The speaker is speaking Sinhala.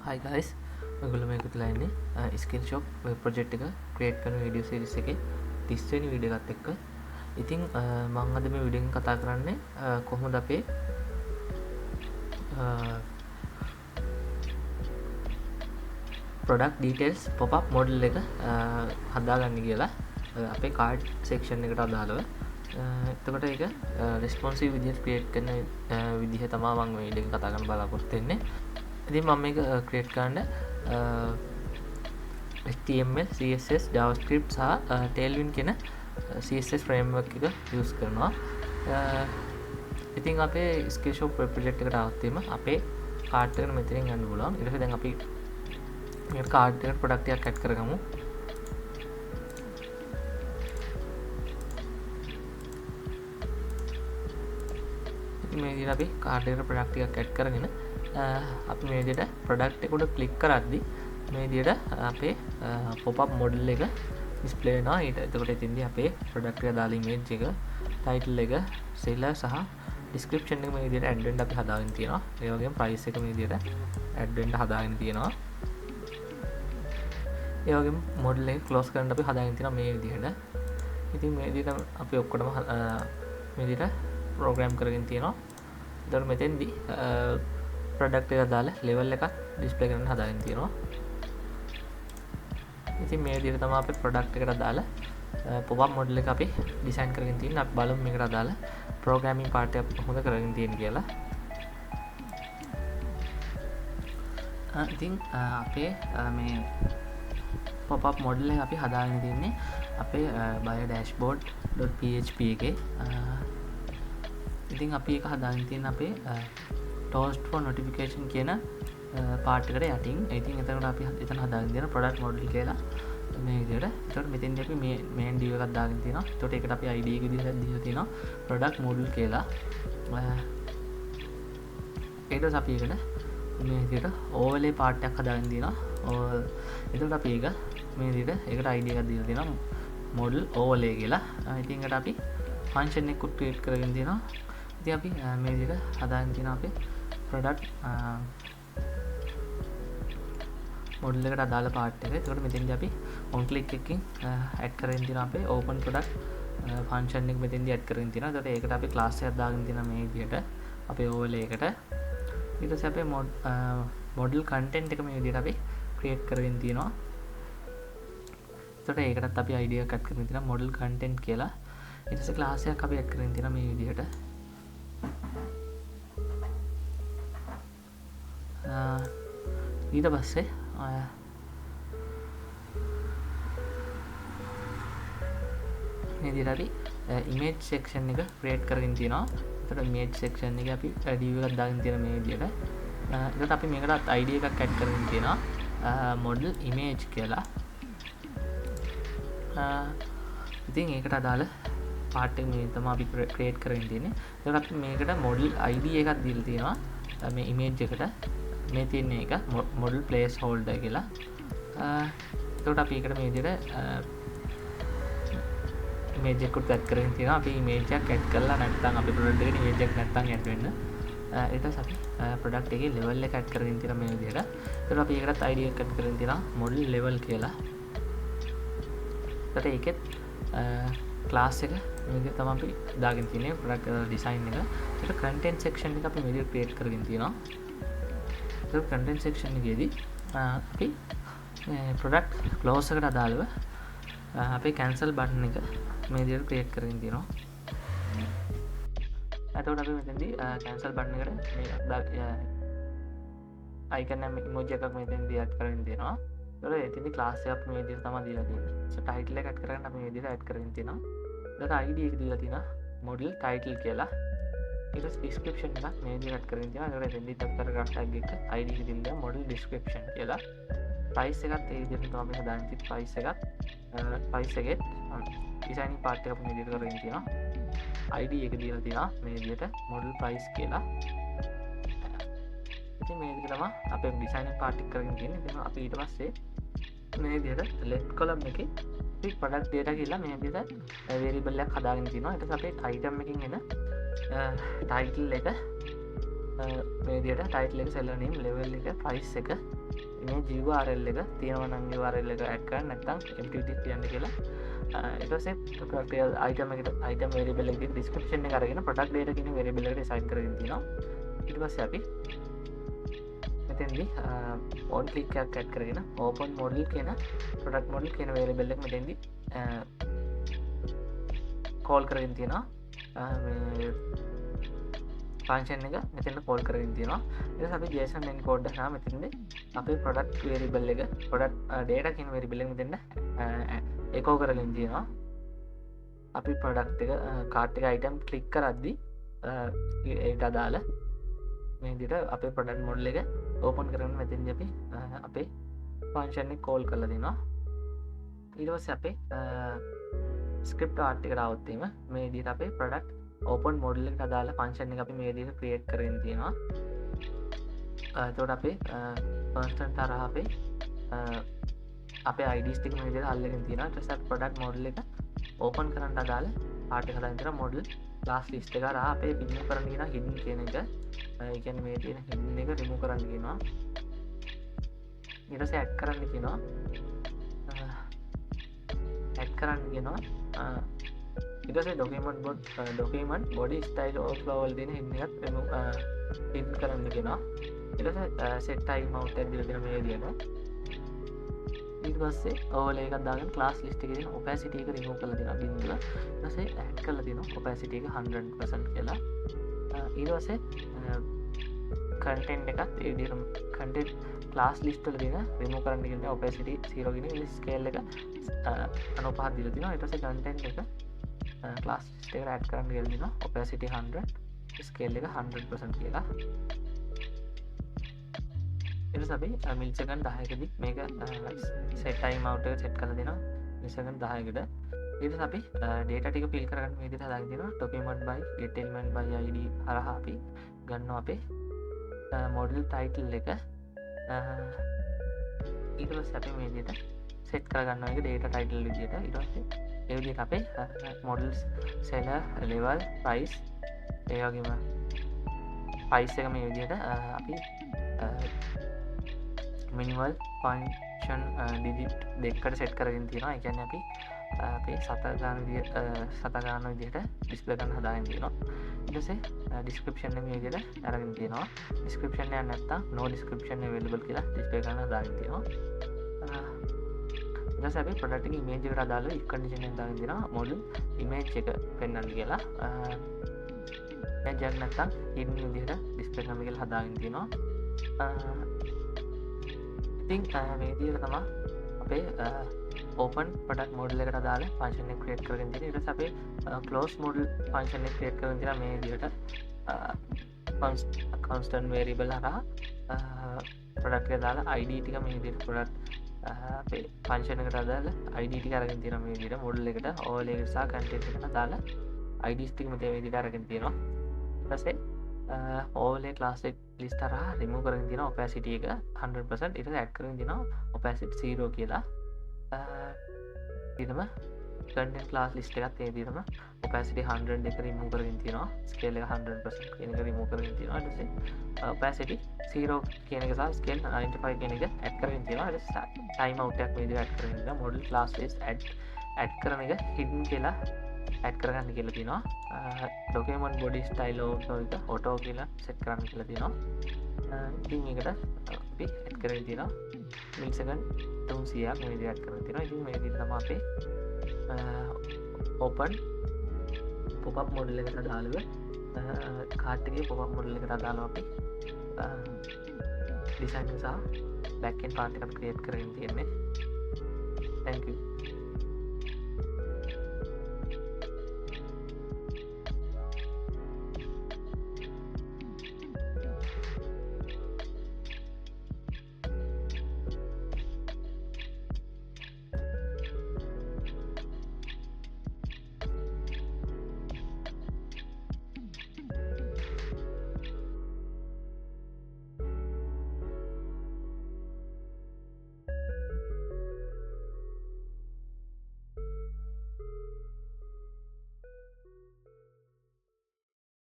Hi guys, ඔයගොල්ලෝ මේක තුලා ඉන්නේ ස්කිල් ෂොප් වෙබ් ප්‍රොජෙක්ට් එක ක්‍රියේට් කරන වීඩියෝ සීරීස් එකේ 30 වෙනි වීඩියෝ එකත් එක්ක. ඉතින් මම අද මේ වීඩියෝ එකෙන් කතා කරන්නේ කොහොමද අපේ product details pop-up model එක හදාගන්න කියලා අපේ card section එකට අදාළව. එතකොට ඒක responsive විදිහට ක්‍රියේට් කරන විදිහ තමයි මම මේ වීඩියෝ එකෙන් කතා කරන්න බලාපොරොත්තු වෙන්නේ. ඉතින් මම මේක ක්‍රියේට් කරන්න HTML, CSS, JavaScript සහ Tailwind කියන CSS framework එක use කරනවා. ඉතින් අපේ Skillshop web project එකට આવත් එම අපේ cart එකට මෙතනින් යන්න පුළුවන්. ඊට පස්සේ දැන් අපි මේකට cart එකට product එකක් add කරගමු. ඉතින් මේ විදිහට අපි cart එකට product එකක් add කරගෙන අපි මේ විදිහට product එක උඩ click කරද්දි මේ විදිහට අපේ pop-up model එක display වෙනවා. එතකොට එතෙන්දී අපේ product එක දාලා image එක, title එක, seller සහ description එක මේ විදිහට add වෙන්න අපි හදාගෙන තියෙනවා. ඒ වගේම price එක මේ විදිහට add වෙන්න හදාගෙන තියෙනවා. ඒ වගේම model එක close කරන්න අපි හදාගෙන තියෙනවා මේ විදිහට. ඉතින් මේ විදිහට අපි ඔක්කොම මේ විදිහට program කරගෙන තියෙනවා. එතකොට මෙතෙන්දී product එක දාලා level එකක් display කරන්න හදාගෙන තියෙනවා. ඉතින් මේ විදිහට තමයි අපි product එකට දාලා pop-up model එක අපි design කරගෙන තියෙන්නේ. අපි බලමු මේකට දාලා programming part එක කොහොමද කරගෙන තියෙන්නේ කියලා. ඉතින් අපේ මේ pop-up model එක අපි හදාගෙන තියන්නේ අපේ bio dashboard.php එකේ. ඉතින් අපි ඒක හදාගෙන තියෙන අපේ toast for notification කියන part එකට යටින්. ඉතින් එතනට අපි එතන හදාගෙන තියෙන product model කියලා මේ විදිහට. ඒකට මෙතෙන්දී අපි මේ main div එකක් දාගෙන තියෙනවා. ඒකට ඒකට අපි id එක විදිහට දීලා තියෙනවා product model කියලා. ඊට පස්සේ අපි ඒකට මේ විදිහට overlay part එකක් හදාගෙන තියෙනවා. ඒකට අපි ඒක මේ විදිහට ඒකට id එකක් දීලා තියෙනවා model overlay කියලා. ඉතින් ඒකට අපි function එකක් create කරගෙන තියෙනවා. ඉතින් අපි මේ විදිහට හදාගෙන තියෙනවා අපේ product model එකට අදාළ part එක. ඒකට මෙතෙන්දී අපි on click එකකින් add කරගෙන තියෙනවා අපේ open product function එක මෙතෙන්දී add කරගෙන තියෙනවා. ඒකට ඒකට අපි class එකක් දාගෙන තියෙනවා මේ විදිහට අපේ overlay එකට. ඊට පස්සේ අපේ model content එක මේ විදිහට අපි create කරගෙන තියෙනවා. ඒකට ඒකටත් අපි id එකක් add කරගෙන තියෙනවා model content කියලා. ඊට පස්සේ class එකක් අපි add කරගෙන තියෙනවා මේ විදිහට. ඊට පස්සේ මේ විදිහට අපි image section එක create කරගෙන තියෙනවා. ඒකට image section එකේ අපි div එකක් දාගෙන තියෙන මේ විදිහට. ඒකට අපි මේකට id එකක් add කරගෙන තියෙනවා model image කියලා. ඉතින් ඒකට අදාළ part එක මේ තමයි අපි create කරගෙන තියෙන්නේ. ඒකට අපි මේකට model id එකක් දීලා තියෙනවා මේ image එකට. මේ තියෙන එක model placeholder කියලා. එතකොට අපි ඒකට මේ විදිහට image එකක් add කරගෙන තියෙනවා. අපි image එකක් add කරලා නැත්නම් අපි product එකට image එකක් නැත්නම් add වෙන්න. ඊට පස්සේ අපි product එකේ level එක add කරගෙන තියෙනවා මේ විදිහට. එතකොට අපි ඒකටත් id එකක් add කරගෙන තියෙනවා model level කියලා. එතකොට ඒකෙත් class එක මේ විදිහට තමයි අපි දාගෙන තියෙන්නේ product design එක. ඒකට content section එක අපි මේ විදිහට create කරගෙන තියෙනවා. content section එකේදී අපි product close එකට අදාළව අපේ cancel button එක මේ විදිහට create කරගෙන තියෙනවා. එතකොට අපි මෙතනදී cancel button එකට මේ icon emoji එකක් මෙතනදී add කරගෙන තියෙනවා. ඒතකොට එතනදී class එකක් මේ විදිහට තමයි දීලා තියෙන්නේ. so title එක add කරගන්න අපි මේ විදිහට add කරගෙන තියෙනවා. ඊට id එක දීලා තියෙනවා model title කියලා. ඊට description එකක් මේ විදිහට add කරගෙන තියෙනවා. ඒකට එතෙන්දී paragraph tag එක id එක දීලා model description කියලා. price එකත් ඒ විදිහට තමයි හදාගෙන තියෙන්නේ. price එකෙත් designing part එක අපි මේ විදිහට කරගෙන තියෙනවා. id එක දීලා තියෙනවා මේ විදිහට model price කියලා. ඉතින් මේ විදිහට තමයි අපේ designing part එක කරගෙන තියෙන්නේ. ඉතින් අපි ඊට පස්සේ මේ විදිහට left column එකේ අපි product data කියලා මේ විදිහට variable එකක් හදාගෙන තියෙනවා. ඊට පස්සේ අපේ item එකකින් එන title එක මේ විදිහට ටයිටල් එක, සෙලර් නේම්, ලෙවල් එක, ප්‍රයිස් එක, image URL එක තියෙනවා නම් URL එක ඇඩ් කරන්න, නැත්නම් MTT තියන්න කියලා. ඊට පස්සේ product item එකට item variable එකේ description එක අරගෙන product data කියන variable එකට assign කරගෙන තියෙනවා. ඊට පස්සේ අපි මෙතෙන්දී on click එකක් ඇඩ් කරගෙන open model කියන product model කියන variable එක මෙතෙන්දී call කරගෙන තියෙනවා. මේ function එක මෙතෙන්ට call කරගෙන තියෙනවා. ඊට පස්සේ අපි JSON encode කරා මෙතෙන්දී අපේ product variable එක product data කියන variable එක මෙතෙන්ට echo කරගෙන තියෙනවා. අපි product එක cart එක item click කරද්දී ඒකට අදාළ මේ විදිහට අපේ product model එක open කරගෙන මෙතෙන්දී අපි අපේ function එක call කරලා දෙනවා. ඊට පස්සේ අපේ script art එකට આવොත් එහෙම මේ විදිහට අපේ product open model එකට අදාළ function එක අපි මේ විදිහට create කරගෙන තියෙනවා. එතකොට අපේ constant තරහ අපේ IDs ටික මේ විදිහට අල්ලගෙන තියෙනවා. ඊට පස්සේ product model එක open කරන්න අදාළ part එක හදාගෙන තියෙනවා. model class list එක හරහා අපේ remove කරන්න කියන hidden කියන එක, ඒ කියන්නේ මේ තියෙන hidden එක remove කරන්න කියනවා. ඊට පස්සේ add කරන්න කියනවා. add කරන්න කියනවා. ඊට පස්සේ document body style overflow වල තියෙන hidden එකත් remove hidden කරන්න කියනවා. ඊට පස්සේ set time out එක දීලා දෙන මේ විදිහට. ඊට පස්සේ overlay එකක් දාගෙන class list එකේ තියෙන opacity එක remove කරලා දෙනවා 0. ඊට පස්සේ add කරලා දෙනවා opacity එක 100% කියලා. ඊට පස්සේ content එකත් ඒ විදිහටම content class list වල දෙන remove කරන්න කියන opacity 0 කියන scale එක 95 දීලා තිනවා. ඊට පස්සේ content එක class list එකට add කරන්න කියලා දෙනවා opacity 100, scale එක 100% කියලා. ඊට පස්සේ අපි මිලිසෙකන්ඩ් 10කදී මේක set time out එක set කරලා දෙනවා මිලිසෙකන්ඩ් 10කට. ඊට පස්සේ අපි data ටික fill කරගන්න මේ විදිහට හදාගෙන දෙනවා document by get element by id හරහා අපි ගන්නවා අපේ model title එක. ඊට පස්සේ අපි මේ විදිහට set කරගන්නවා එක data title විදිහට. ඊට පස්සේ ඒ විදිහට අපේ models seller level price ඒ වගේම price එක මේ විදිහට අපි minimal function digit දෙකකට set කරගෙන තියෙනවා. ඒ කියන්නේ අපි අපේ සත ගන්න විදිහට display කරන්න හදාගෙන තියෙනවා. ඊට පස්සේ description එක මේ විදිහට අරගෙන තියෙනවා. description එක නැත්තම් no description available කියලා display කරන්න හදාගෙන තියෙනවා. ඊට පස්සේ අපි product එකේ image එකට අදාළව if condition එක දාගෙන තියෙනවා model image එක පෙන්වන්න කියලා. image එක නැත්තම් hidden විදිහට display කරන්න කියලා හදාගෙන තියෙනවා. ඉතින් මේ විදිහට තමයි අපේ open product model එකට අදාළ function එක create කරගෙන තියෙන්නේ. ඊට පස්සේ අපේ close model function එක create කරගෙන තියෙනවා මේ විදිහට constant variable හරහා product එකට අදාළ id ටික මේ විදිහට product අපේ function එකට අදාළ id ටික අරගෙන තියෙනවා මේ විදිහට model එකට overlay එකට සහ content එකට අදාළ ids ටික මෙතන මේ විදිහට අරගෙන තියෙනවා. ඊට පස්සේ overlay class list හරහා remove කරගෙන තියෙනවා opacity එක 100%. ඊට පස්සේ add කරගෙන තියෙනවා opacity 0 කියලා. ඊටම content class list එකත් ඒ විදිහටම opacity 100 එක remove කරගෙන තියෙනවා. scale එක 100% කියන එක remove කරගෙන තියෙනවා. ඊට පස්සේ opacity 0 කියන එක සහ scale 95 කියන එක add කරගෙන තියෙනවා. ඊට පස්සේ time out එකක් මේ විදිහට add කරගෙන තියෙනවා. model class list add කරන එක hidden කියලා add කරගන්න කියලා තියෙනවා. document body style overflow එක auto කියලා set කරන්න කියලා තියෙනවා. ඉතින් මේකට අපි add කරගෙන තියෙනවා මිලිසෙකන්ඩ් 300ක් මේ විදිහට add කරගෙන තියෙනවා. ඉතින් මේ විදිහට තමයි අපේ open pop-up model එකට අදාළව cart එකේ pop-up model එකට අදාළව අපි design සහ back end part එක අපි create කරගෙන තියෙන්නේ. Thank you.